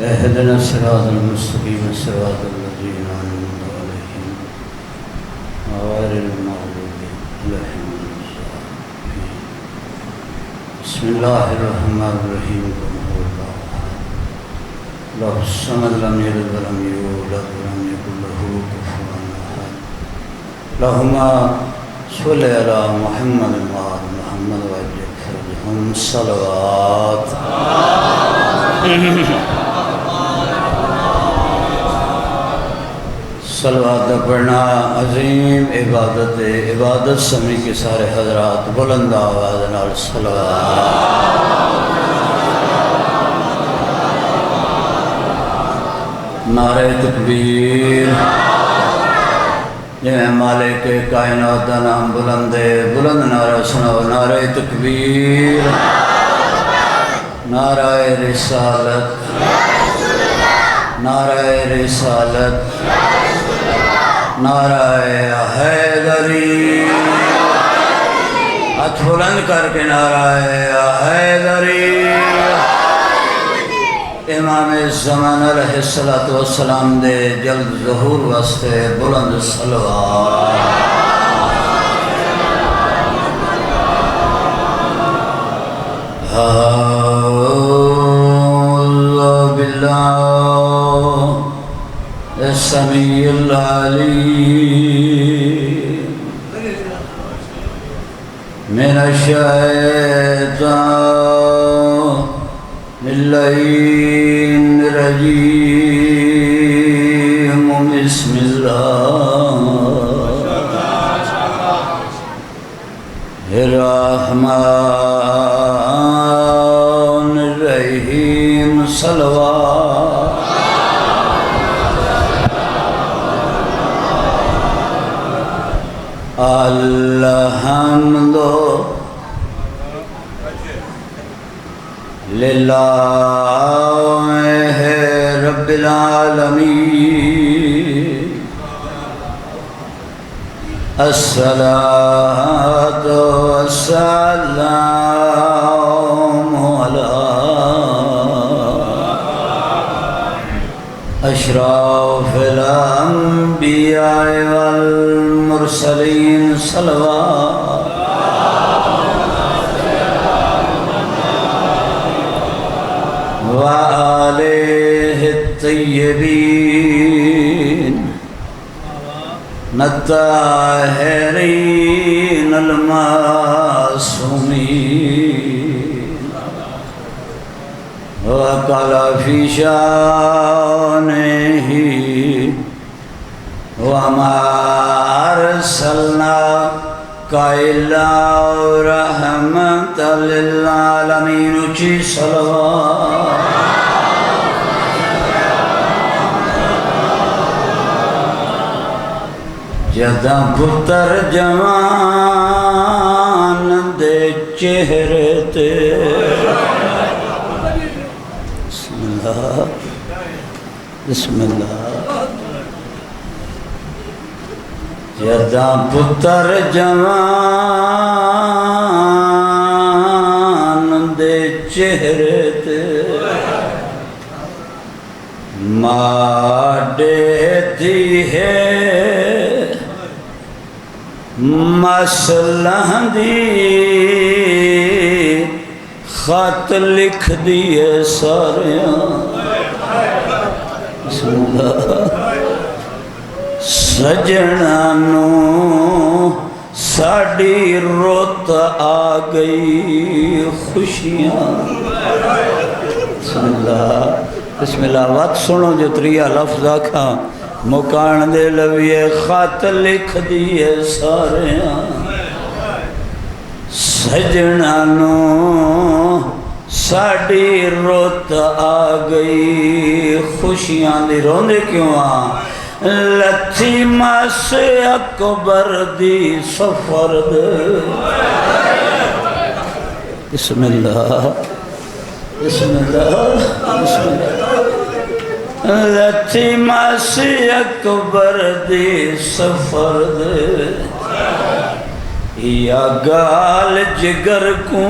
اهدنا الصراط المستقيم صراط الذين أنعمت عليهم غير المغضوب عليهم ولا الضالين. بسم الله الرحمن الرحيم. قل هو الله أحد الله الصمد لم يلد ولم يولد ولم يكن له كفوا أحد. اللهم صل على محمد وآل محمد وأجل فرجهم صلوات. صلوات پڑھنا عظیم عبادت ہے. عبادت سمجھ کے سارے حضرات بلند آواز نال صلوات. نعرہ تکبیر. جے مالک کائنات دا نام بلند ہے. بلند نعرہ سناؤ. نعرہ تکبیر. نعرہ رسالت. نعرہ رسالت. نعرہ حیدری. ہاتھ بلند کر کے نعرہ حیدری. امام زمان علیہ السلام دے جلد ظہور واسطے بلند صلوات. اعوذ باللہ السمیع العلیم من الشیطان اللعین الرجیم. بسم اللہ الرحمن الرحیم. صلوات. الحمد للہ رب العالمین. الصلاۃ والسلام علی اشراف الانبیاء والمرسلین. صلوات. وآلہ الطیبین الطاہرین المعصومین. وقال فی شانہ وما ارسلناک الا رحمۃ للعالمین. اچھی صلوات. جداں پتر جوان دے چہرے تے بسم اللہ بسم اللہ. جداں پتر جوان دے چہرے تے ماڈے دی ہے مسلح دی خط لکھ دیے ساریاں. بسم اللہ. سجنانو ساڑی روت آ گئی خوشیاں. بسم اللہ بسم اللہ. وقت سنو جو تریہ لفظ آکھاں مکان دے لویے خط لکھ دیے ساریاں. سجنانو ساڑی روت آ گئی خوشیاں دی. روندے کیوں آ لتھی مس اکبر دی سفر دے. بسم اللہ بسم اللہ بسم اللہ. لتھی مس اکبر دی سفر دے یا گال جگر کو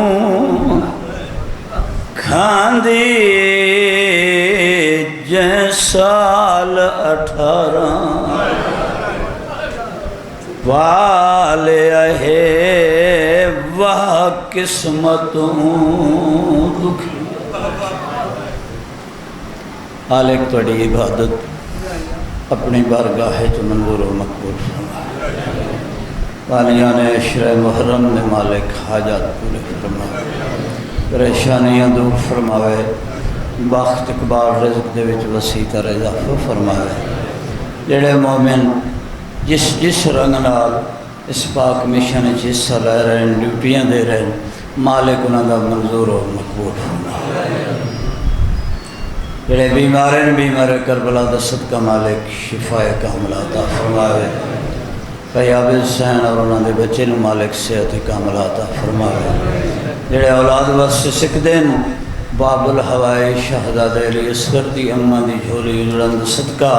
کھاندی سال 18 والے ہے وہ قسمتوں دکھی حال ایک توڑی عبادت اپنی بارگاہ چ منظور و مقبول فرما والیاں نے عشر محرم نے مالک حاجات پورے فرما پریشانیاں دور فرماوے بخت اقبال رزق دے وچ وسیع تر اضافہ فرماوے جڑے مومن جس رنگ نال اس پاک مشن وچ حصہ لے رہے ہیں ڈیوٹیاں دے رہے ہیں مالک انہاں دا منظور و مقبول فرما جڑے بیمار کربلا دا صدقہ مالک شفا کاملہ عطا فرماوے فیاض حسین اور انہوں نے بچے نو مالک صحت کاملہ عطا فرماوے جڑے اولاد واسطے سکدے ہیں باب الہوائے شہزادہ علی اصغر دی اماں دی جھولی اجڑن صدقہ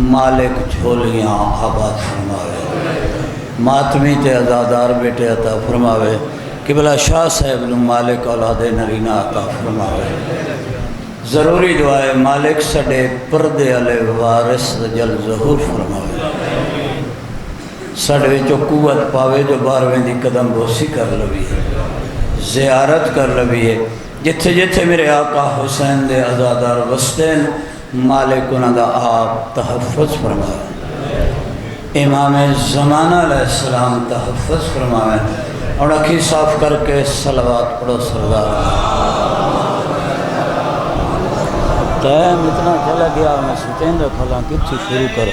مالک جھولیاں آباد فرماوے ماتمی تے عزادار بیٹے عطا فرماوے قبلہ شاہ صاحب نو مالک اولاد نرینہ عطا فرماوے ضروری دعائے مالک سڈے پردے علیہ وارث جل ظہور فرماوے سڈے جو قوت پاوے جو 12ویں دی قدم بوسی کر لوی ہے زیارت کر لوی ہے جتھے جتھے میرے آقا حسین دے عزادار وسطین مالک انہاں دا آپ تحفظ فرماوے امام زمانہ علیہ السلام تحفظ فرماوے اور اکھی صاف کر کے صلوات پڑھو سردار ٹائم اتنا چلا گیا میں سوچیں دے کھلاں کتھی شروع کرو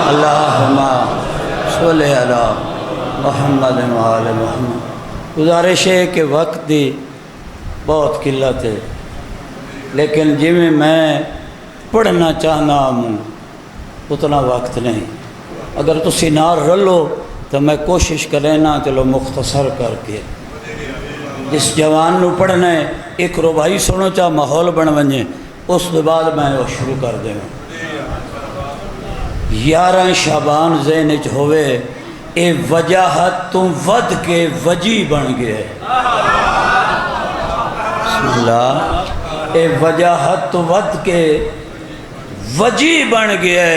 اللہم صلی علی محمد و آل محمد گزارش ہے کہ وقت دی بہت قلت ہے لیکن جی میں پڑھنا چاہنا ہوں اتنا وقت نہیں اگر تسی نار رلو تو میں کوشش کریں نا چلو مختصر کر کے جس جوان نو پڑھنا ہے ایک ربائی سنو چاہ ماحول بن ونجے اس دے بعد میں وہ شروع کر دیں 11 شعبان ذہنچ ہوئے اے وجاہت تم ود کے وجی بن گئے بسم اللہ اے وجاہت تم ود کے وجی بن گئے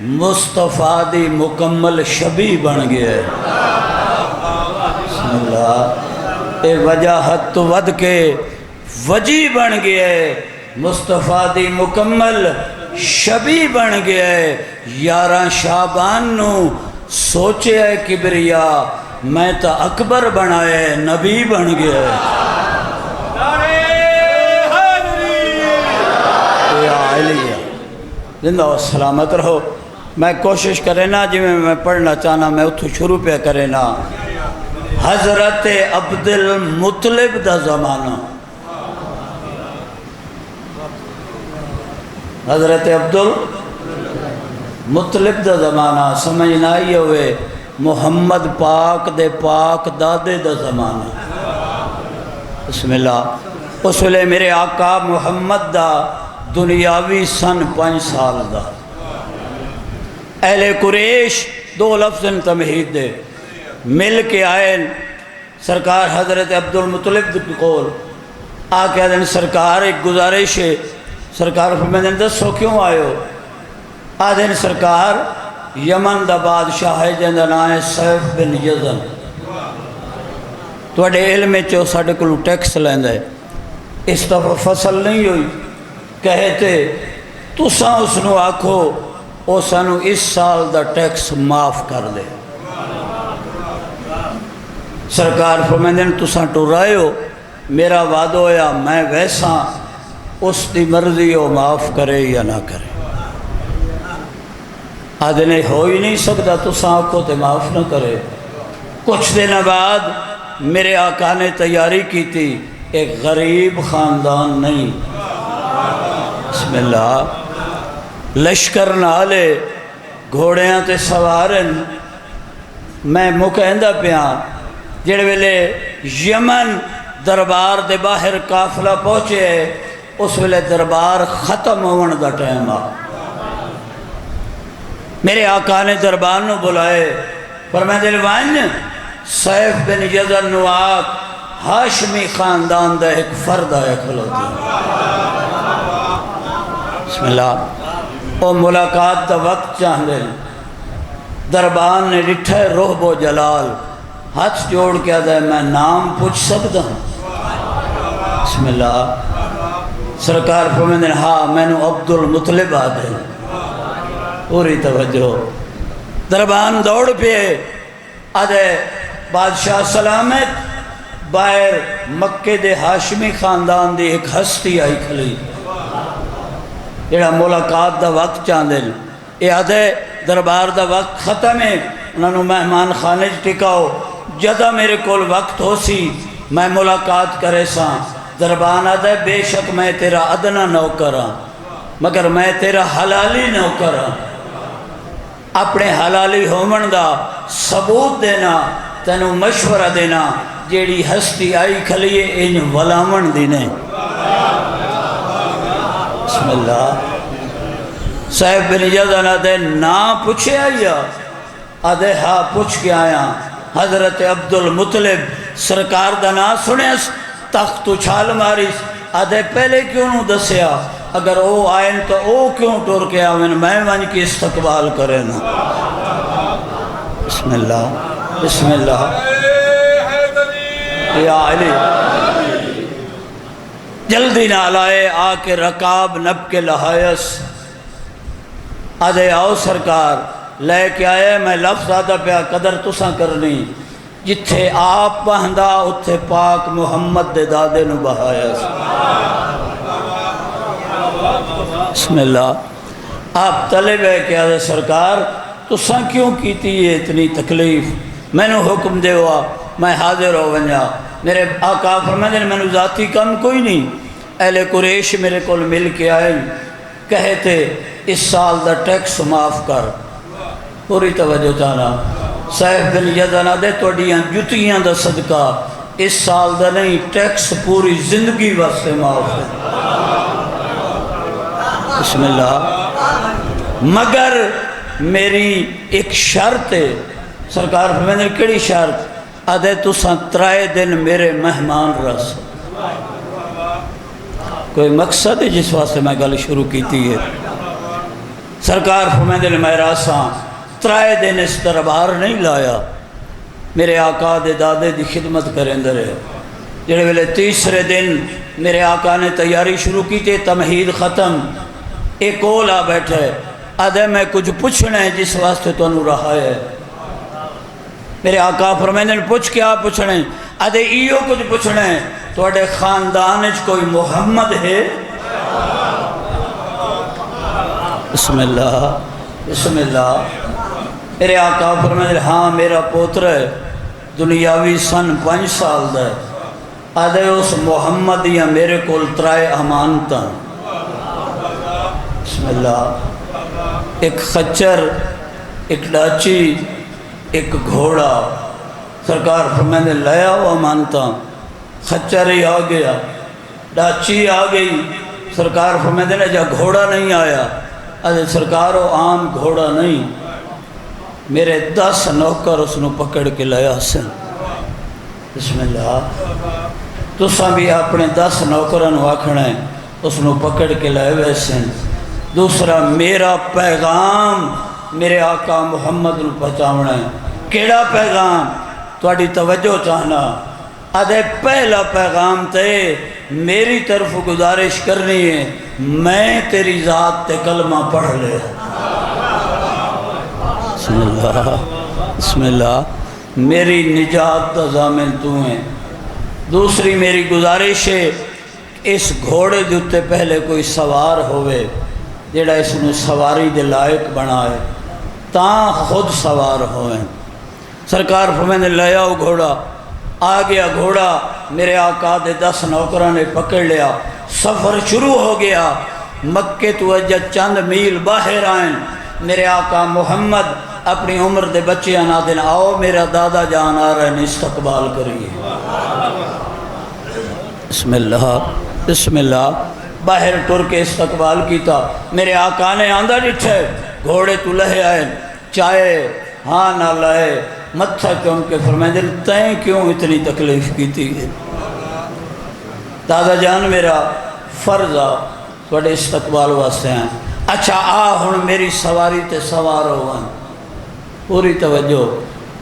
مصطفیٰ دی مکمل شبی بن گئے بسم اللہ اے وجاہت تو ود کے وجی بن گئے مصطفیٰ دی مکمل شبی بن گئے 11 شعبان نو سوچے ہے کبریا میں تا اکبر بنائے نبی بن گئے زندہ و سلامت رہو میں کوشش کرے نا جی میں پڑھنا چاہنا میں اتھو شروع پہ کرے نا حضرت عبدالمطلب دا زمانہ حضرت عبدالمطلب دا زمانہ سمجھ نہ آئی ہوئے محمد پاک دے پاک دادے دا زمانہ بسم اللہ اس ویلے میرے آقا محمد دا دنیاوی سن 5 سال دا اہل قریش 2 لفظ تمہید دے مل کے آئے سرکار حضرت عبدالمطلب کی قول آکے دن سرکار ایک گزارش ہے سرکار فرمائے دسو کیوں آئے ہو آدھن سرکار یمن دا بادشاہ ہے جندہ نام ہے سیف بن یزن توڑے علم چو ساڑھے کلو ٹیکس لیندہ ہے اس دفعہ فصل نہیں ہوئی کہتے تو ساں اس نو آکھو او سانو اس سال دا ٹیکس معاف کر دے سرکار فرمائے تو ساں ٹو رائے ہو میرا وعدہ ہویا میں ویسا اس دی مرضی ہو معاف کرے یا نہ کرے آدھنے ہو ہی نہیں سکتا تو ساں کو تے معاف نہ کرے کچھ دن بعد میرے آقا نے تیاری کی تھی ایک غریب خاندان نہیں بسم اللہ لشکر نالے گھوڑیاں تے سوارن میں مکہندہ پیاں جڑے ویلے یمن دربار دے باہر قافلہ پہنچے اس ویلے دربار ختم ہون دا ٹائم آ میرے آقا نے دربار نو بلائے، فرمائے دلوان سیف بن یزر نواق ہاشمی خاندان دا ایک فرد آیا کھلوتی، بسم اللہ۔ او ملاقات دا وقت چاہندے، دربان نے ڈٹھے رحب و جلال، ہاتھ جوڑ کے آدھے میں نام پوچھ سکتا ہوں؟ بسم اللہ۔ سرکار فرمائے ہاں میں نو عبد المطلب آدھے، پوری توجہ۔ دربان دوڑ پہ آدھے بادشاہ سلامت، باہر مکے دے ہاشمی خاندان دی ایک ہستی آئی کھلی، جڑا ملاقات دا وقت چاندے، یہ آدھے دربار دا وقت ختم ہے، انہوں نے مہمان خانے ٹکاؤ، جدہ میرے کول وقت ہو سی میں ملاقات کرے ساں۔ دربان آدھے بے شک میں تیرا ادنا نوکر ہاں، مگر میں تیرا حلالی نوکر ہاں، اپنے حلالی ہومن دا ثبوت دینا، تینوں مشورہ دینا، جیڑی ہستی آئی کھلیے ان ولامن دینے۔ بسم اللہ۔ صاحب بن یزن آدھے نا پوچھے آیا؟ آدھے ہاں پوچھ کے آیا، حضرت عبد المطلب سرکار دا نا سنیس، تخت اچھال ماریس۔ آدھے پہلے کیوں نو دسیا؟ اگر او آئین تو او کیوں ٹور کے آوین، میں ون کی استقبال کرے نا۔ بسم اللہ بسم اللہ۔ یا علی جلدی نہ لائے آ کے رکاب نب کے لہائس، آدھے آؤ سرکار لے کے آئے، میں لفظ آدھا پیا قدر تساں کرنی، جتھے آپ بہندہ اتھے پاک محمد دے دادے نو بہائس۔ بسم اللہ۔ آپ طلب ہے کہ آدھے سرکار تساں کیوں کیتی ہے اتنی تکلیف؟ میں نو حکم دے ہوا میں حاضر ہو ونجا۔ میرے آقا فرمائے میں نو ذاتی کم کوئی نہیں، اہل قریش میرے کول مل کے آئے، کہتے اس سال دا ٹیکس معاف کر۔ پوری توجہ چاہنا، صاحب بن یزن دے توڑیاں جتیاں دا صدقہ، اس سال دا نہیں ٹیکس پوری زندگی واسطے معاف ہے۔ بسم اللہ۔ مگر میری ایک شرط ہے۔ سرکار فرمائے کیڑی شرط؟ آدھے تساں 3 دن میرے مہمان رس۔ کوئی مقصد ہے جس واسطے میں گل شروع کیتی ہے؟ سرکار فرمائے میں راساں 3 دن اس دربار نہیں لایا، میرے آقا دے دادے دی خدمت کریں درے۔ جڑے ویلے تیسرے دن میرے آقا نے تیاری شروع کی تھی، تمہید ختم، ایک اولا بیٹھے، آدھے میں کچھ پوچھنا ہے جس واسطے تو انہوں رہا ہے۔ میرے آقا فرمائے پوچھ کیا پوچھنا ہے؟ آدھے ایو کچھ پوچھنا ہے، توڑے خاندان اچ کوئی محمد ہے؟ بسم اللہ بسم اللہ۔ میرے آقا فرمائے ہاں میرا پوتر ہے، دنیاوی سن 5 سال دا ہے۔ آدھے اس محمد یا میرے کول 3 امانتاں۔ بسم اللہ۔ ایک خچر، ایک ڈاچی، ایک گھوڑا۔ سرکار فرمائے لیا ہوا مانتا، خچر ہی آ گیا، ڈاچی آ گئی۔ سرکار فرمائے جا گھوڑا نہیں آیا؟ آدھے سرکار وہ عام گھوڑا نہیں، میرے 10 نوکر اس نو پکڑ کے لیا سن۔ بسم اللہ۔ تساں بھی اپنے 10 نوکروں آکھنا ہے اس نو پکڑ کے لائے ہوئے سن۔ دوسرا میرا پیغام میرے آقا محمد نو پہنچاونا ہے۔ کیڑا پیغام؟ تواڈی توجہ چاہنا۔ آدھے پہلا پیغام تے میری طرف گزارش کرنی ہے، میں تیری ذات تے کلمہ پڑھ لے۔ بسم اللہ بسم اللہ۔ میری نجات دا ضامن تو ہیں۔ دوسری میری گزارش ہے اس گھوڑے دوتے پہلے کوئی سوار ہوئے جیڑا اس نو سواری دے لائق بنائے، تاں خود سوار ہوئے۔ سرکار فرمائے لے آؤ گھوڑا۔ آ گیا گھوڑا، میرے آقا دے 10 نوکروں نے پکڑ لیا، سفر شروع ہو گیا۔ مکے تو اجا چند میل باہر آئیں، میرے آقا محمد اپنی عمر دے بچے آنا دن آؤ میرا دادا جان آ رہے ہیں استقبال کریے۔ بسم اللہ بسم اللہ۔ باہر ٹر کے استقبال کیتا، میرے آقا نے آندہ ڈٹھے گھوڑے تو لہے آئے، چائے ہاں نہ لائے، متھا چوم کے فرمائے دل تین کیوں اتنی تکلیف کی تھی؟ دادا جان میرا فرض آ تھوڑے استقبال واسطے ہیں، اچھا آ ہن میری سواری تے سوار ہوئے، پوری توجہ۔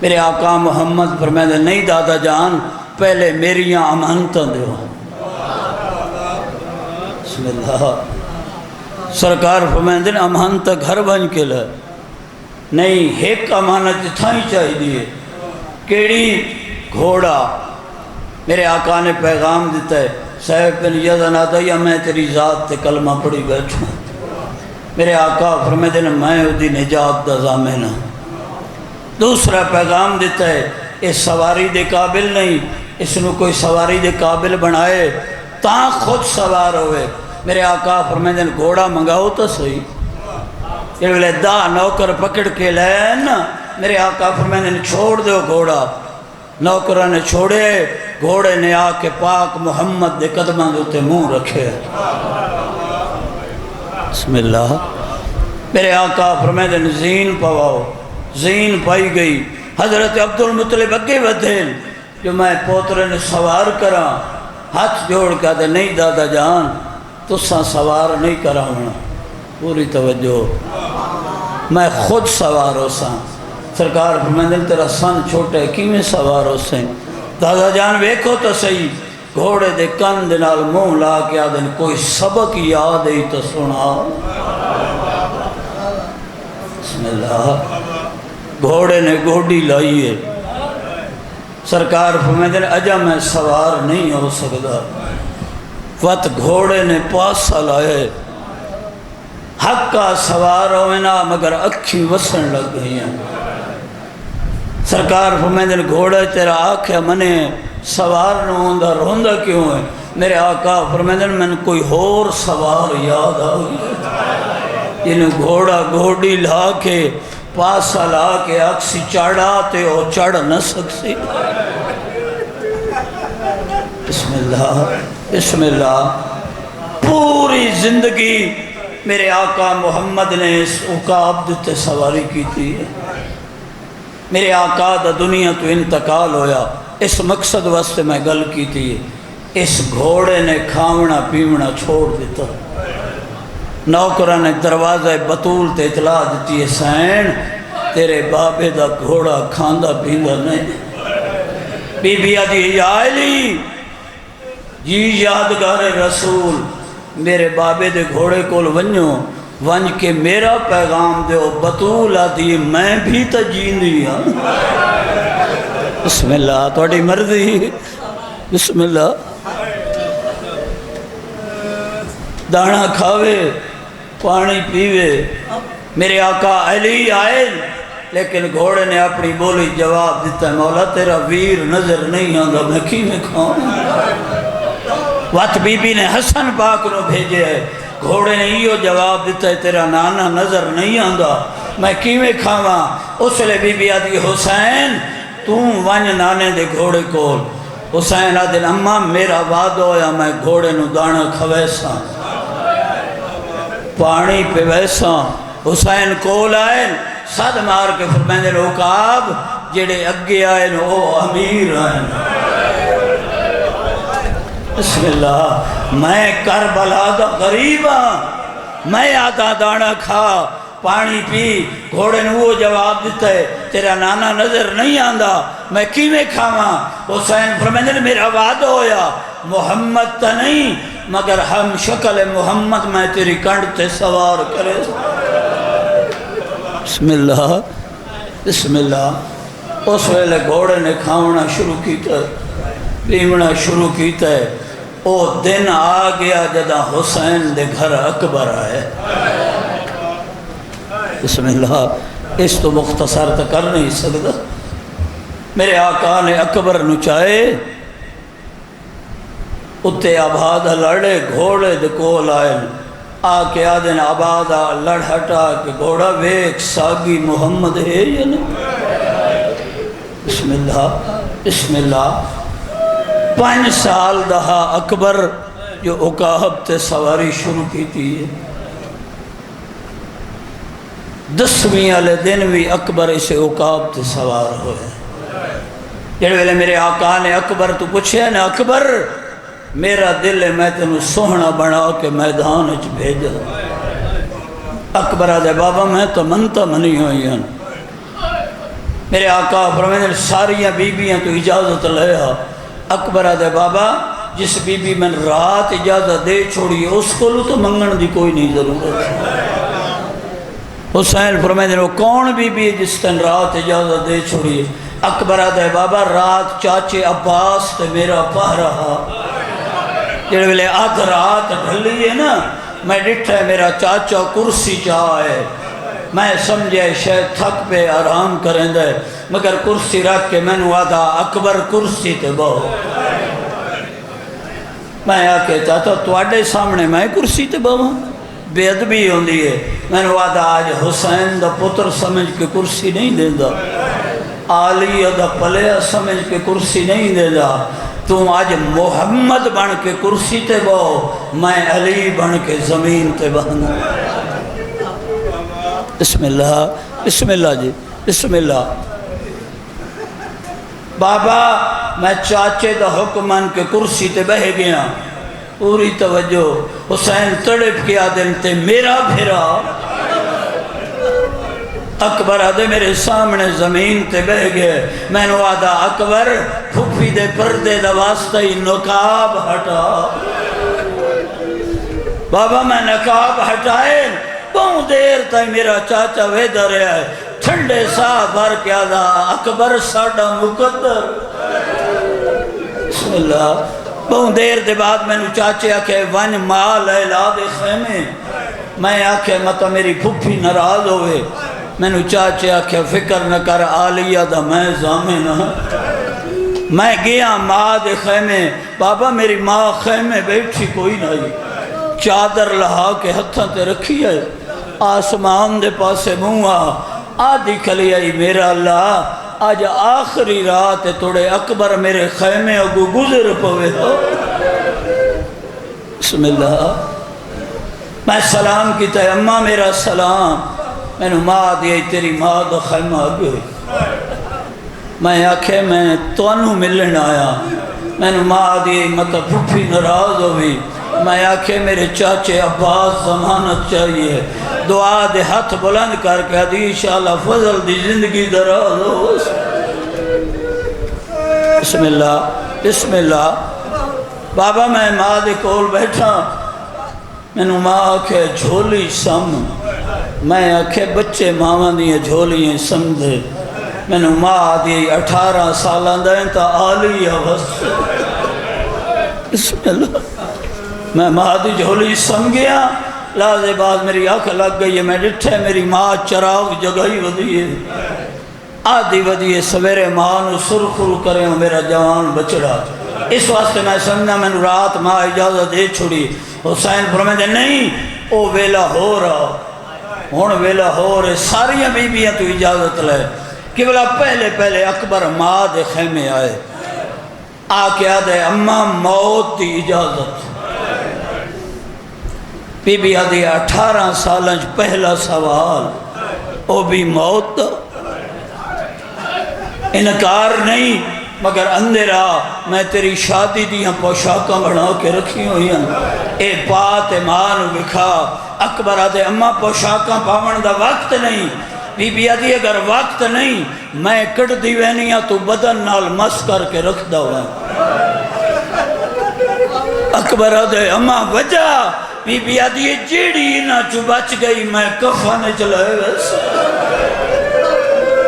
میرے آقا محمد فرمائے دل نہیں دادا جان، پہلے میریاں امانتاں دیو۔ بسم اللہ۔ سرکار فرمائے دل امانتاں گھر بن کے لے، نہیں ایک امانت تھائی چاہی دیئے، کیڑی؟ گھوڑا۔ میرے آقا نے پیغام دیتا ہے، صاحب بن یزن آتا یا میں تیری ذات تے کلمہ پڑھی بیٹھوں۔ میرے آقا فرمائے دل میں دی نجات دا ضامن ہوں۔ دوسرا پیغام دیتا ہے، اس سواری دے قابل نہیں، اس نو کوئی سواری دے قابل بنائے تاں خود سوار ہوئے۔ میرے آقا فرمائے دل گھوڑا منگاؤ تو صحیح، یہ بلے دا نوکر پکڑ کے لین، میرے آقا فرمائے دل چھوڑ دو گھوڑا، نوکرہ نے چھوڑے، گھوڑے نے آ کے پاک محمد دے قدمہ دوتے منہ رکھے۔ بسم اللہ۔ میرے آقا فرمائے دل زین پواؤ، زین پائی گئی۔ حضرت عبدالمطلب اگے بدھین جو میں پوترے نے سوار کرا، ہاتھ جوڑ کے دے نہیں دادا جان تساں سوار نہیں کرا ہونا، پوری توجہ، میں خود سوار ہو ساں۔ سرکار فرمائے دل تیرا سن چھوٹے کیویں سوار ہو سیں؟ دادا جان ویکھو تو صحیح، گھوڑے دے کن دے نال منہ لا کے آدھن کوئی سبق یاد ہی تو سنا۔ بسم اللہ۔ گھوڑے نے گوڑی لائیے، سرکار فرمائے دل اجا میں سوار نہیں ہو سکتا، وقت گھوڑے نے پاسا لائے، حق کا سوار ہوئنا مگر اکھی وسن لگ گئی ہیں۔ سرکار فرمائے دل گھوڑے تیرا آکھے منے سوار نہ ہوندہ روندہ کیوں ہے؟ میرے آقا فرمائے دل میں کوئی اور سوار یاد آئی، جنہیں گھوڑا گھوڑی لا کے پاسا لا کے اکسی چڑھاتے ہو چڑھ نہ سکسی۔ بسم اللہ، بسم اللہ۔ پوری زندگی میرے آقا محمد نے اس عقاب دیتے سواری کی تھی۔ میرے آقا دا دنیا تو انتقال ہویا، اس مقصد واسطے میں گل کی تھی، اس گھوڑے نے کھاونا پیونا چھوڑ دیتا۔ نوکرہ نے دروازہ بطول تے اطلاع دیتی ہے، سین تیرے بابے دا گھوڑا کھاندہ پیندہ نہیں۔ بی بی آدھی یا علی جی یادگار رسول، میرے بابے دے گھوڑے کول ونجو، ونج کے میرا پیغام دیو، بطول آدھی میں بھی تا جیندی ہاں۔ بسم اللہ، توڑی مرضی، بسم اللہ۔ دانا کھاوے پانی پیوے، میرے آقا علی آئے، لیکن گھوڑے نے اپنی بولی جواب دیتا ہے، مولا تیرا ویر نظر نہیں آنگا میں کی میں کھاؤں۔ وقت بی بی نے حسن پاک نو بھیجے ہے، گھوڑے نے یہ جواب دیتا ہے تیرا نانا نظر نہیں آنگا میں کی میں کھاواں۔ اس لئے بی بی آدھی حسین تم ونج نانے دے گھوڑے کول۔ حسین آدھے اممہ میرا وعد ہویا میں گھوڑے نو دانا کھویساں پانی پہ ویساں۔ حسین کول آئے صد مار کے فرمائے عقاب جڑے اگے آئے او امیر آئے۔ بسم اللہ۔ میں کربلا دا غریب ہاں، میں آدھا دانا کھا پانی پی، گھوڑے نے وہ جواب دیتا ہے تیرا نانا نظر نہیں آندہ میں کی میں کھاواں۔ حسین فرمائے میرا وعد ہویا محمد تا نہیں مگر ہم شکل محمد میں تیری کنڈ تے سوار کرے۔ بسم اللہ، بسم اللہ۔ اس ویلے گھوڑے نے کھاونا شروع کیتا ہے، پیونا شروع کیتا ہے۔ او دن آ گیا جدا حسین دے گھر اکبر آئے۔ بسم اللہ۔ اس تو مختصر تو کر نہیں سکتا۔ میرے آقا نے اکبر نچائے، اتے آبادہ لڑے گھوڑے دے کول آئے، آکے آدھن آبادہ لڑ ہٹا کہ گھوڑا ویک ساگی محمد ہے یا نہیں۔ بسم اللہ، بسم اللہ۔ 5 سال دہا اکبر جو عقاب تے سواری شروع کی تھی. 10ویں والے دن بھی اکبر اسے عقاب تے سوار ہوئے. جڑے ویلے میرے آقا نے اکبر تو پوچھے نا اکبر میرا دل ہے میں تینوں سوہنا بنا کے میدان وچ بھیجا. اکبر آدھے بابا میں تو منتا منی ہوئی ہیں. میرے آقا فرمائے ساریاں بیبیاں تو اجازت لیا. اکبر آدھے بابا جس بی بی میں رات اجازت دے چھوڑی اس کو تو منگن دی کوئی نہیں ضرورت. حسین فرمائے وہ کون بی بی جس تن رات اجازت دے چھوڑی. اکبر آدھے بابا رات چاچے عباس تے میرا پہ رہا. جڑے ویلے آدھ رات ڈھلی ہے نا میں ڈٹھا میرا چاچا کرسی چاہے میں سمجھے شاید تھک پہ آرام کریں دے مگر کرسی رکھ کے میں نے آدھا اکبر کرسی تے بہو. میں آکے چاہتا تواڈے سامنے میں کرسی تے بہو بے ادبی ہوندی ہے. میں نے آدھا آج حسین دا پتر سمجھ کے کرسی نہیں دیندہ علی دا پلیا سمجھ کے کرسی نہیں دیندہ. تو آج محمد بن کے کرسی تے بہو میں علی بن کے زمین تے بہنا. بسم اللہ بسم اللہ جی بسم اللہ. بابا میں چاچے دا حکمان کے کرسی تے بہ گیا. پوری توجہ. حسین تڑپ کیا دن تے میرا پھرا. اکبر آدھے میرے سامنے زمین تے بہ گئے. میں نے آدھا اکبر پھپھی دے پردے دا واسطہ ہی نقاب ہٹا. بابا میں نقاب ہٹائے بہت دیر تک میرا چاچا ویدہ رہا ہے. ٹھنڈے ساہ بھر کے آدھا اکبر ساڑھا مقدر. بسم اللہ. بہت دیر دے بعد میں نے چاچے آکھے ون مال ہے لاد خیمے. میں آکھے مطا میری پھپھی ناراض ہوئے. میں نے چاچے آکھے فکر نہ کر آلیہ دا میں زامن. میں گیا ماں دے خیمے. بابا میری ماں خیمے بیٹھی کوئی نہیں. چادر لہا کے ہتھاں تے رکھی ہے. آسمان دے پاسے منہ آدھی کھلی آئی میرا اللہ آج آخری رات توڑے اکبر میرے خیمے اگو گزر پوے. بسم اللہ. میں سلام کی تے اماں میرا سلام. میں نے ماں دیئی تیری ماں دا خیمہ اگے. میں آکھے میں توانو ملن آیا. میں نے ماں دیئی مطلب پھوپھی ناراض ہوئی. میں آکھے میرے چاچے عباس ضمانت چاہیے. دعا دے ہاتھ بلند کر کے دی انشاءاللہ فضل دی زندگی دراز ہو. بسم اللہ بسم اللہ. بابا میں ماں دے کول بیٹھا. میں نے ماں آکھے جھولی سم. میں آکھے بچے ماں دیئے جھولیاں سمدھے. میں نے ماں دی 18 سالہ دائیں تا آلیہ وست. بسم اللہ. میں ماں دی جھولی سم گیا. لازے بعد میری آنکھ لگ گئی ہے. میں ڈٹھے میری ماں چراغ جگہی ودیے آدھی ودیے سویرے ماں نو سرخرو کرے ہوں میرا جوان بچڑا. اس واسطے میں سمجھنا میں نے رات ماں اجازت دے چھوڑی. حسین فرمائے دے نہیں او ویلا ہو رہا ہون ویلا ہو رہے. ساریاں بیبیاں تو اجازت لے کہ بلا پہلے پہلے اکبر ماں دے خیمے آئے. آکے آدھے اماں موت دی اجازت. بی بی آدھی 18 سالنج پہلا سوال او بھی موت دا. انکار نہیں مگر اندرا میں تیری شادی دیاں پوشاکاں بڑھا کے رکھی ہوئی ہیں. اے بات ایمان بکھا. اکبر آدھے اماں پوشاکاں پاون دا وقت نہیں. بی بی آدھی اگر وقت نہیں میں کٹ دیوینیاں تو بدن نال مس کر کے رکھ دا ہوا. اکبر آدھے اماں وجہ. بی بی آدھی جیڑی نہ چو بچ گئی میں کفانے چلائے ویسے.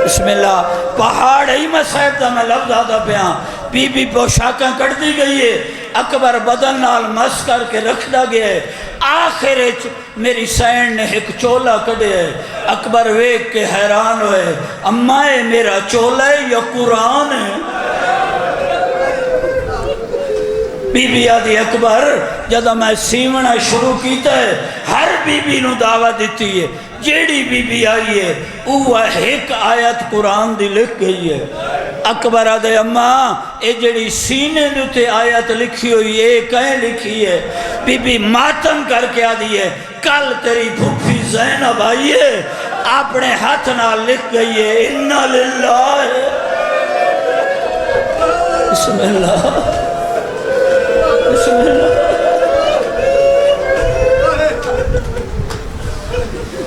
بسم اللہ. پہاڑ ہی میں صاحب دا میں لفظ آدھا پیاں. بی بی پوشاکاں کٹ دی گئی ہے. اکبر بدن نال مس کر کے رکھ دا گئے. آخر میری سین نے ایک چولا کڑے ہے. اکبر ویک کے حیران ہوئے اماں میرا چولا ہے یا قرآن ہے. بی بی آدھی اکبر جدہ میں سیونا شروع کیتا ہے ہر بی بی نو دعوت دیتی ہے جیڑی بی بی آئی ہے وہ ایک آیت قرآن دی لکھ گئی ہے اکبر آدھے اماں اے جیڑی سینے دوتے آیت لکھی ہوئی ہے کہیں لکھی ہے بی بی ماتم کر کے آدھی ہے کل تیری بھوپی زینب آئی ہے اپنے ہاتھ نہ لکھ گئی ہے اِنَّا لِلَّهِ بسم اللہ بسم اللہ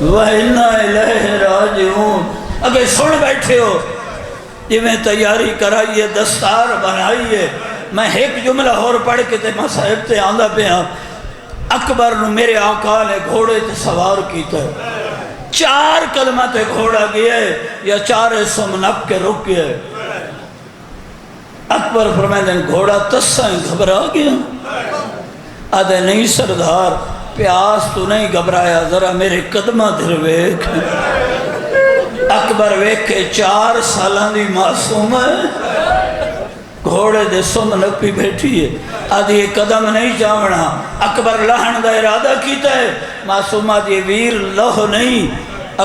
وَإِنَّا إِلَيْهِ رَاجِعُونَ اگر سن بیٹھے ہو جی میں تیاری کرائیے دستار بنائیے میں ایک جملہ اور پڑھ کے تے مصاحب تے آندہ پہ ہاں اکبر نو میرے آقا نے گھوڑے تے سوار کیتا ہے 4 قدمہ تے گھوڑا گیا ہے یا 4 سمنپ کے رک گیا ہے اکبر فرمائے دن گھوڑا تسائیں گھبرا گیا آدھے نہیں سردار پیاس تو نہیں گھبرایا ذرا میرے قدمہ دھر ویکھ اکبر ویکھے 4 سالان دی معصوم ہے گھوڑے دے سم نپی بیٹھی ہے آدھی یہ قدم نہیں جاونا اکبر لہن دا ارادہ کیتا ہے معصوم آدھی ویر لوہ نہیں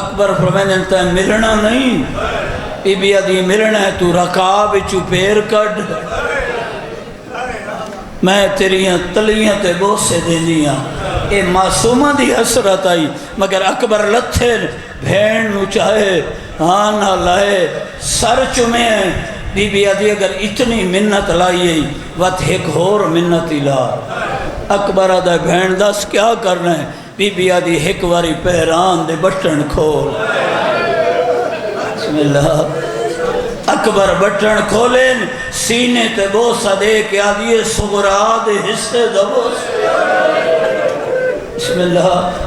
اکبر فرمائے تا ملنا نہیں بی بی آدھی ملنا ہے تو رکاب چپیر کڑ میں تیریاں تلیاں تے بوسے دینیاں اے معصومہ دی حسرت آئی مگر اکبر لتھے بھین نو چاہے آنا لائے سر چمے ہیں بی بی آدھی اگر اتنی منت لائیے وقت ایک اور منت لا اکبر آدھا بھین دس کیا کرنا ہے بی بی آدھی ایک واری پہران دے بٹن کھول بسم اللہ اکبر بٹن کھولیں سینے تے بوسہ دے کے آدھیے سغرا دے حصے دا بوسہ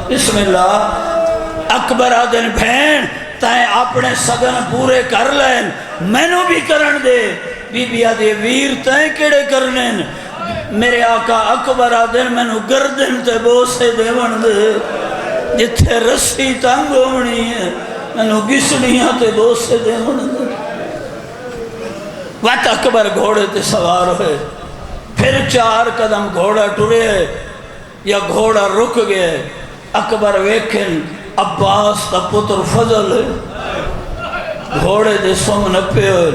بسم اللہ اکبر آدھن بھین تائیں اپنے سگن پورے کر لیں میں نو بھی کرن دے بی بی آدھے ویر تائیں کڑے کرنیں میرے آقا اکبر آدھن میں نو گردن تے بوسے دے ون دے جتھے رسی تنگ ہونی ہے میں نو گسنیاں تے بوسے دے ون دے وقت اکبر گھوڑے تے سوار ہوئے پھر 4 قدم گھوڑا ٹرے یا گھوڑا رک گئے اکبر ویکھن عباس دا پتر فضل ہے گھوڑے دے سم نپے ہوئے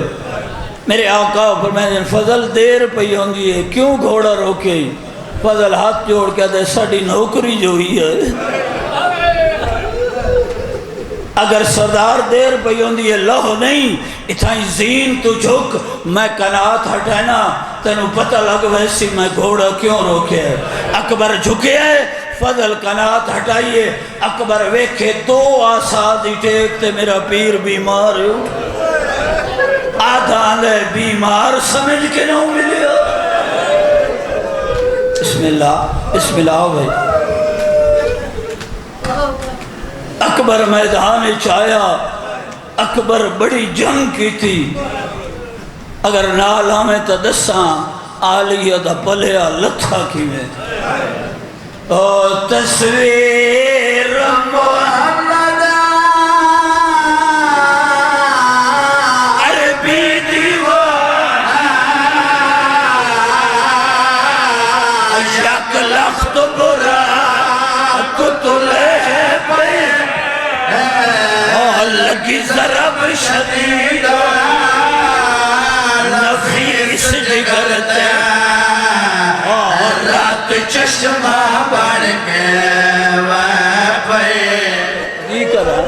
میرے آقا فرمائے فضل دیر پئی ہوندی ہے کیوں گھوڑا روکے فضل ہاتھ جوڑ کے دے ساڑی نوکری جو ہی ہے اگر سردار دیر پئی ہوندی ہے لوہ نہیں اتھائیں زین تو جھک میں قناعت ہٹائنا تینوں پتہ لگ ویسی میں گھوڑا کیوں روکے اکبر جھکے ہے فضل قناعت ہٹائیے اکبر ویکھے 2 آسادی ٹیک تے میرا پیر بیمار آدھا آندھے بیمار سمجھ کے نہ ملے بسم اللہ بھائی اکبر میدان چایا اکبر بڑی جنگ کی تھی اگر نالا میں تا دساں آلیہ دا پلیا لتھا کی میں او تصویر محمد عربی دیوان یک لخت برا کتلے پہ لگی ضرب شدید نفیس جگرتے اور رات چشمہ بڑھ کے نہیں کرا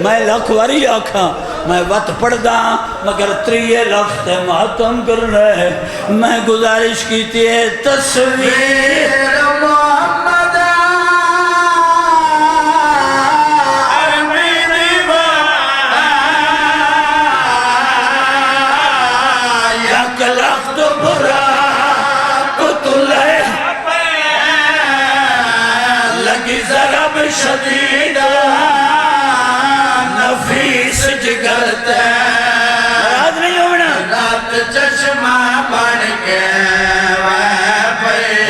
میں لکھواری آکھاں میں وقت پڑھ دا مگر 3 لفظ ماتم کرنا ہے میں گزارش کی تھی تصویر محمد شدید نفیس جگرت رات نہیں ہونا رات چشمہ بڑھ کے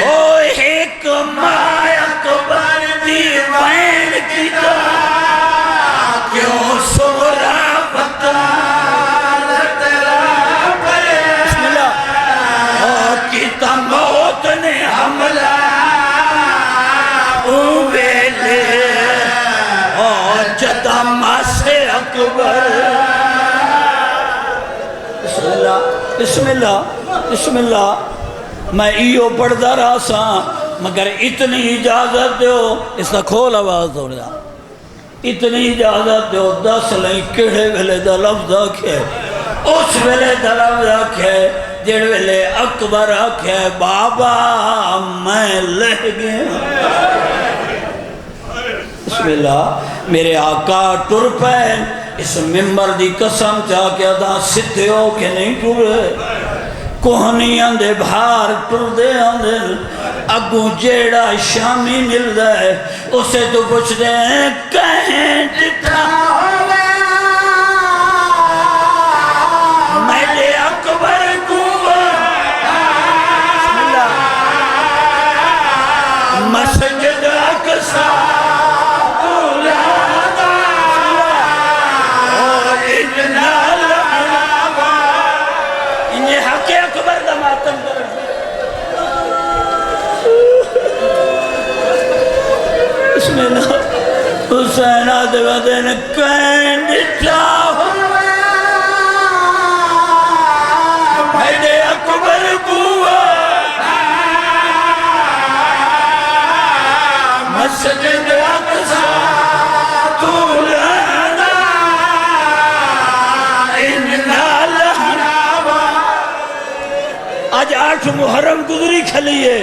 او ایک مایا اکبر دیوان کی تا کیوں سورا بطال تیرا پہ بسم اللہ اور کی تا موت نے حملہ ماسے اکبر بسم اللہ بسم اللہ بسم اللہ میں ایو پڑھدا رہا سا مگر اتنی اجازت دیو اس کا کھول آواز ہو رہا اتنی اجازت دیو دس لیں کڑے ویلے دا لفظ آکھے اس ویلے دا لفظ آکھے جڑ ویلے اکبر آکھے بابا میں لہ گیا بسم اللہ میرے آقا ٹر پہ اس ممبر دی قسم چاہ کے ادا سدھے ہو کے نہیں ٹرے کوہنی اندے بھار ٹر دے اندے اگوں جیڑا شامی مل دے اسے تو پوچھ دے کہیں ڈٹھا میرے اکبر کو بسم اللہ مسجد اقصی بسم اللہ حسین آدھوا دین کہیں ڈٹھا میرے اکبر بوا مسجد اقصی تولانا اننا لہنابا آج 8 محرم گزری کھلیے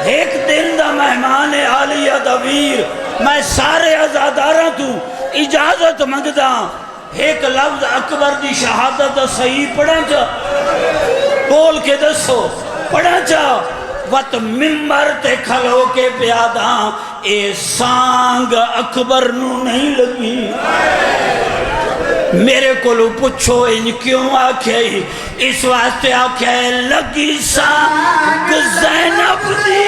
ایک دن دا مہمان عالیہ دا ویر میں سارے ازاداراں تو اجازت منگدا ایک لفظ اکبر دی شہادت دا صحیح پڑھا چا بول کے دسو پڑھا چا وقت ممبر تے کھلو کے پیادا اے سانگ اکبر نو نہیں لگی میرے کولو پچھو ان کیوں آکھے اس واسطے آکھے لگی سانگ زینب دی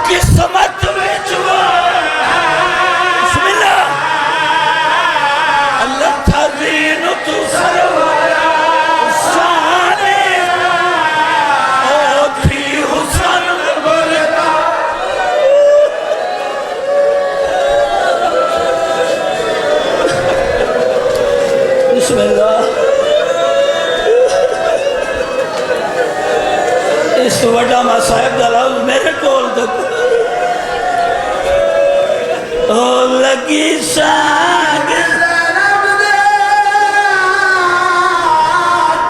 قسمت وچوا بسم اللہ اللہ تھازین تو سروارا سانے او تھی حسن بلکا بسم اللہ اس وڈا مصائب دا لفظ میرے کول تک او لگی سانگ زینب دے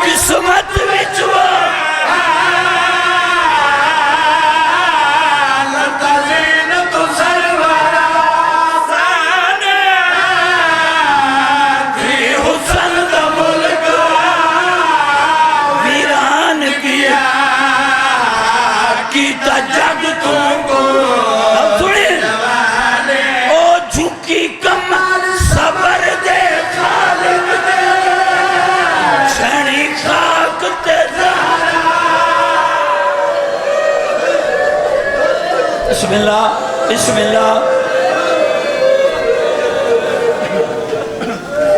قسمت وچوا لتزین تو سروارا سانے تھی حسن دا ملکا ویران کیا کیتا جگ تم کو اب سنیں جھکی کمال صبر دے خالق دے چھنی خاک تے زہرا بسم اللہ بسم اللہ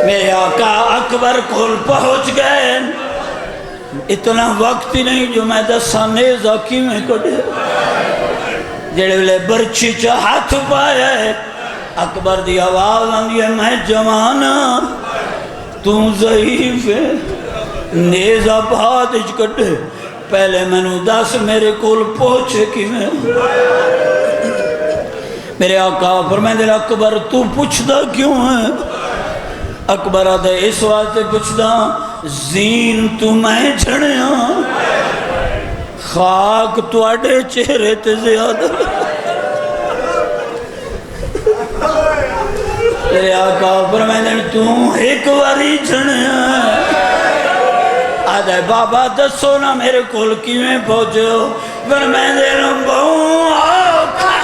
میرے آقا اکبر کھول پہنچ گئے اتنا وقت ہی نہیں جو میں دسا نیزہ کی میں کڑے جڑے لے برچی چا ہاتھ پایا ہے اکبر دی آواز آنگی ہے میں جوانا تم ضعیف ہے نیزہ بہت اچکٹے پہلے میں نو دس میرے کول پہنچے کی میں میرے آقا فرمائے دل اکبر تو پوچھدا کیوں ہے اکبر آدھے اس واسطے پوچھدا زین تو میں جھڑیاں خاک تو آڑے چہرے تے زیادہ تیرے آقا فرمائے دن تو ایک واری جھڑیاں آدھے بابا دسو نا میرے کول کیویں پہنچو فرمائے دن بہوں آقا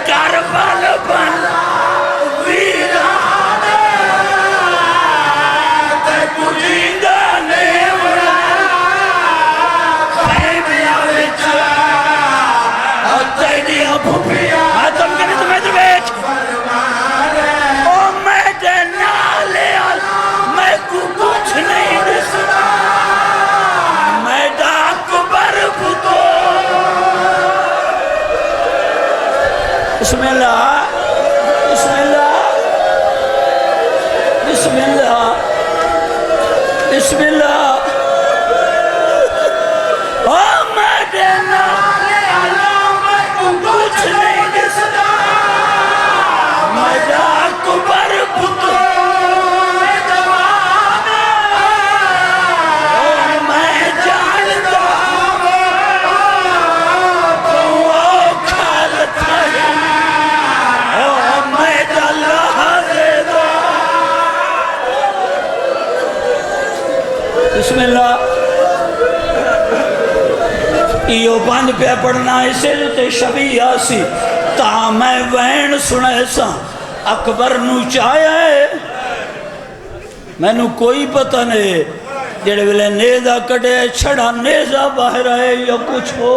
کربل بن ویران تے کجیندہ نیورا خیبیا وچا تیدیاں پھوپیاں آتم کرنے تو میں در بیچ او اللہ بسم اللہ بسم اللہ بسم اللہ کچھ نہیں دستا مجھا اکبر پتر میں جانتا تو کھالتا ہے میں اللہ دے دا بسم اللہ یہ بند پہ پڑھنا اسے تے شبیہ سی تا میں وین سنے سا اکبر نو چاہیا ہے میں نو کوئی پتہ نہیں جڑے ویلے نیزہ کٹے چھڑا نیزہ باہر آئے یا کچھ ہو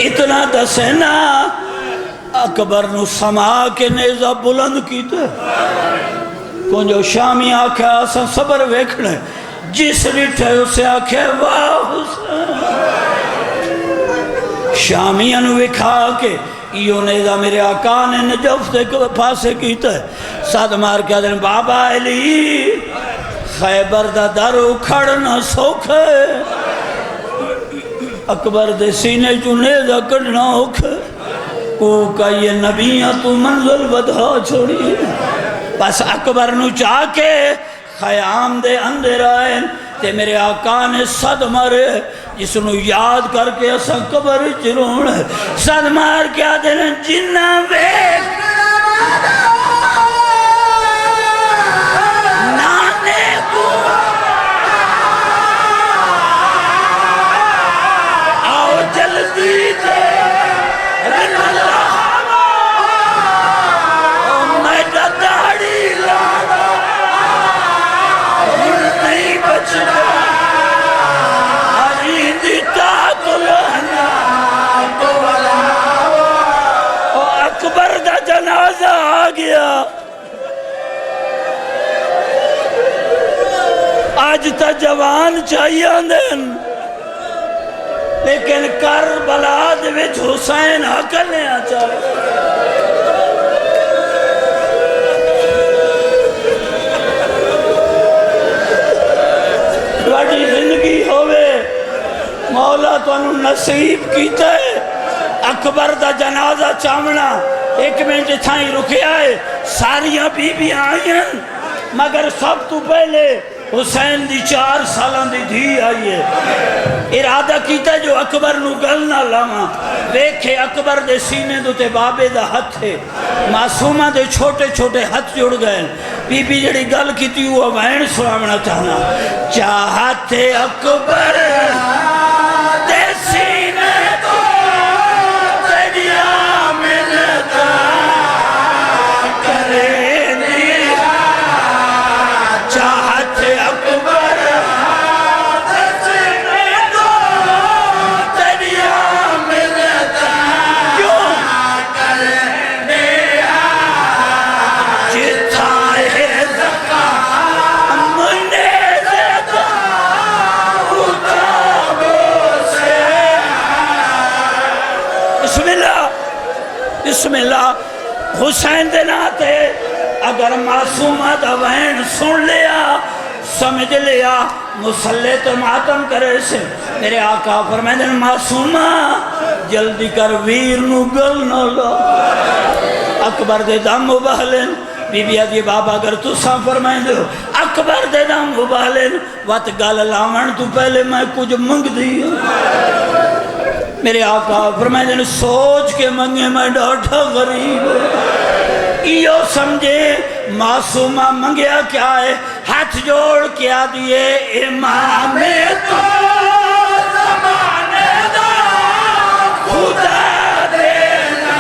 اتنا دسینا اکبر نو سما کے نیزہ بلند کیتے کنجو شامی آکھا آسا صبر ویکھنے جس ریٹھے اسے آکھے واہ حسین شامیان وکھا کے یہ نیزہ میرے آقا نے نجف سے پاسے کیتا ہے ساتھ مار کے آدھیں بابا علی خیبر دا در اکھڑنا سوکھ ہے اکبر دے سینے جو نیزہ کڑنا ہوکھ کو کا یہ نبیاں تو منزل بدھا چھوڑی بس اکبر نو چاہ کے خیام دے اندر آئیں تے میرے آقا نے صد مارے جس نو یاد کر کے اسا قبر چرون صد مار کے آدھے جنہ بیک نانے کو آؤ جلدی دے رن اللہ میں داڑی لانا نہیں بچنا ہریندی تاک لہنا اکبر دا جنازہ آ گیا آج تا جوان چاہیے دن لیکن کربلا دے وچ حسین حقلیں چاہیے بڑی زندگی ہوئے مولا تو انہوں نصیب کیتا ہے اکبر دا جنازہ چامنا ایک منٹ تھائیں رکھے آئے ساریاں بی بی آئیں مگر سب تو پہلے حسین دی 4 سالان دی دھی آئیے ارادہ کیتا جو اکبر نو گل نہ لاما دیکھے اکبر دے سینے دو تے بابے دا ہتھ ہے معصومہ دے چھوٹے چھوٹے ہتھ جڑ گئے بی بی جڑی گل کیتی ہوا وین سوامنا چاہنا چاہتے اکبر دے سینے دو تیریا ملتا کرے دیا چاہتے اکبر دے سینے دو تیریا ملتا کیوں کرے دیا جتا ہے زکا منے زکا بسم اللہ حسین دے ناتے اگر معصومہ دا وین سن لیا سمجھ لیا مسلط ماتم کرے سے میرے آقا فرمائے دن معصومہ جلدی کر ویر نو گل نہ لو اکبر دے دم مبہلن بی بی آدھی بابا اگر تو ساں فرمائیں دے اکبر دے دم مبہلن وات گل لاون تو پہلے میں کچھ منگ دیا میرے آقا فرمائے دن سوچ کے منگے میں ڈاٹھا غریب ایو سمجھے معصومہ منگیا کیا ہے ہاتھ جوڑ کیا دیئے امام تو زمانے دا خدا دینا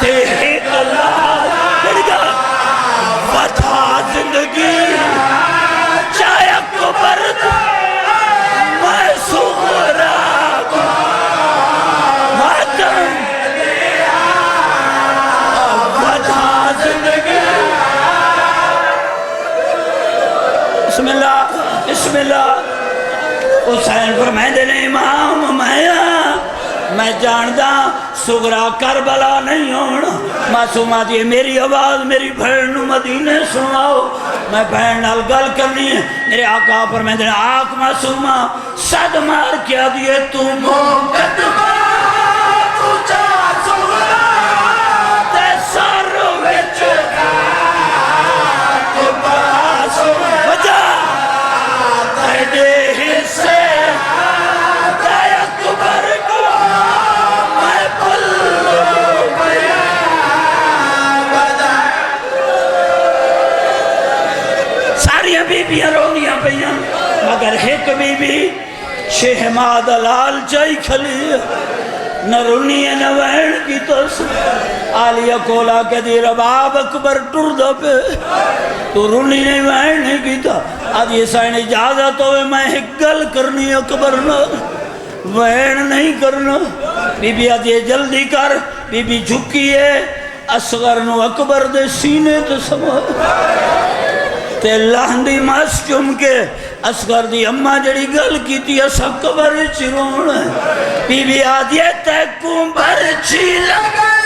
تیرے اللہ لڑگا وطا زندگی چاہے اکبر دا میں سغرا بسم اللہ حسین فرمائے دے امام میں جاندہ سغرا کربلا نہیں ہونا معصومہ دی میری آواز میری بھین نو مدینے سناؤ میں بھین نال گل کرنی ہے میرے آقا پر میں دینا آق معصومہ صد مار کیا دیئے تو مقدمہ تو جا سغرا تے سر وچ تو پاس وجہ تیڑے حصے بیبیاں رونیاں پہیاں مگر ایک بی بی شہماد لال چاہی کھلی نہ رونی ہے نہ وین کی تس آلیہ کولا کہ دی رباب اکبر ٹردہ پہ تو رونی نہیں وین نہیں کی تھا آج یہ سائن اجازت ہوئے میں ایک گل کرنی اکبر نہ وین نہیں کرنا بی بی آج یہ جلدی کر بی بی جھکی ہے اصغر نو اکبر دے سینے تو سما تے لہندی ماس چم کے اصغر دی اممہ جڑی گل کی تھی اسا قبر چرون بی بی آدھے تے کمبر چی لگا